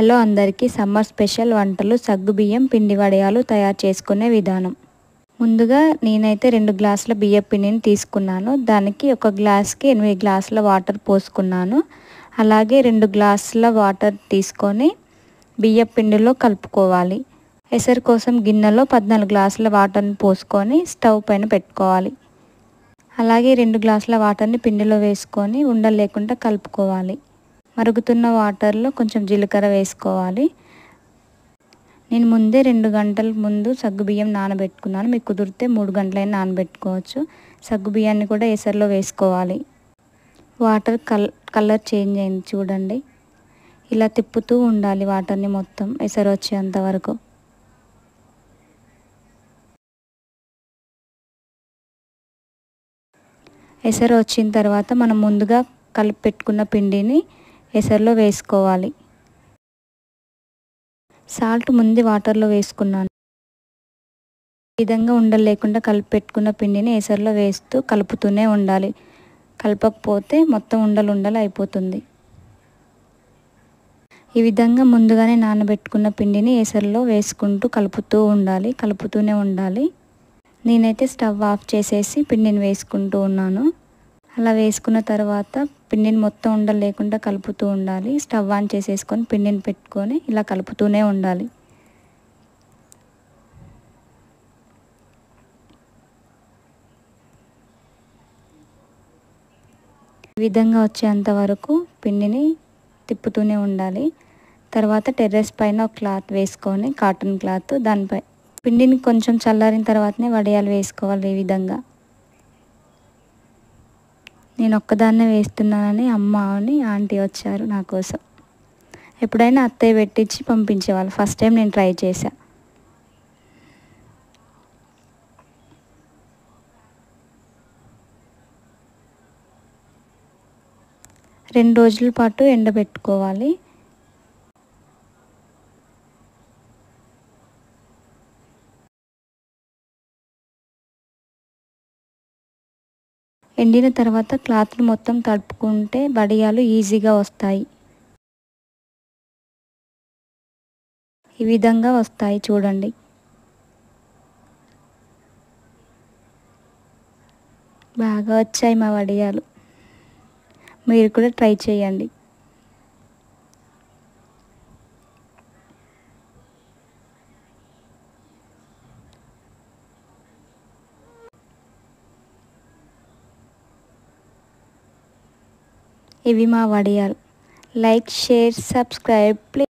Hello అందరికీ summer special వంటలు సగ్గుబియ్యం పిండి వడియాలు తయారు చేసుకునే విధానం. ముందుగా నేనైతే 2 గ్లాసుల బియ్యం పిండిని తీసుకున్నాను. దానికి ఒక గ్లాస్కి 8 గ్లాసుల వాటర్ పోసుకున్నాను. అలాగే 2 గ్లాసుల వాటర్ తీసుకొని బియ్యం పిండిలో కలుపుకోవాలి. ఎసరు కోసం గిన్నెలో 14 గ్లాసుల వాటర్ని పోసుకొని స్టవ్ పైన పెట్టుకోవాలి. అలాగే 2 గ్లాసుల వాటర్ని పిండిలో వేసుకొని ఉండలు లేకుండా కలుపుకోవాలి. మరుగుతున్న వాటర్లో కొంచెం జీలకర్ర వేసుకోవాలి. నేను ముందే 2 గంటల ముందు సగ్గుబియ్యం నానబెట్టుకున్నాను. మీకు కుదిరితే 3 గంటలైనా నానబెట్టుకోవచ్చు. సగ్గుబియ్యాన్ని కూడా ఎసరులో వేసుకోవాలి. వాటర్ కలర్ చేంజ్ అయింది చూడండి. ఇలా తిప్పుతూ ఉండాలి వాటర్ని మొత్తం ఎసరు వచ్చేంత వరకు. ఎసరు వచ్చిన తర్వాత మనం ముందుగా కలిపి పెట్టుకున్న పిండిని ఎసరులో వేసుకోవాలి. సాల్ట్ ముందు వాటర్లో వేసుకున్నాను. ఈ విధంగా ఉండలు లేకుండా కలిపి పెట్టుకున్న పిండిని ఎసరులో వేస్తూ కలుపుతూనే ఉండాలి. కలపకపోతే మొత్తం ఉండలు అయిపోతుంది. ఈ విధంగా ముందుగానే నానబెట్టుకున్న పిండిని ఎసరులో వేసుకుంటూ కలుపుతూనే ఉండాలి. నేనైతే స్టవ్ ఆఫ్ చేసేసి పిండిని వేసుకుంటూ ఉన్నాను. అలా వేసుకున్న తర్వాత పిండిని మొత్తం ఉండలు లేకుండా కలుపుతూ ఉండాలి. స్టవ్ ఆన్ చేసేసుకొని పిండిని పెట్టుకొని ఇలా కలుపుతూనే ఉండాలి. ఈ విధంగా వచ్చేంత వరకు పిండిని తిప్పుతూనే ఉండాలి. తర్వాత టెర్రస్ పైన ఒక క్లాత్ వేసుకొని కాటన్ క్లాత్ దానిపై పిండిని కొంచెం చల్లారిన తర్వాతనే వడియాలు వేసుకోవాలి. ఈ విధంగా నేను ఒక్కదాన్నే వేస్తున్నానని ఆంటీ వచ్చారు నా కోసం. ఎప్పుడైనా అత్తయ్య పెట్టించి పంపించేవాళ్ళు. ఫస్ట్ టైం నేను ట్రై చేశా. రెండు రోజుల పాటు ఎండబెట్టుకోవాలి. ఎండిన తర్వాత క్లాత్ను మొత్తం తడుపుకుంటే వడియాలు ఈజీగా వస్తాయి. ఈ విధంగా వస్తాయి చూడండి. బాగా వచ్చాయి మా వడియాలు. మీరు కూడా ట్రై చేయండి. ఇవి మా వడియాలు. Like, share, subscribe please.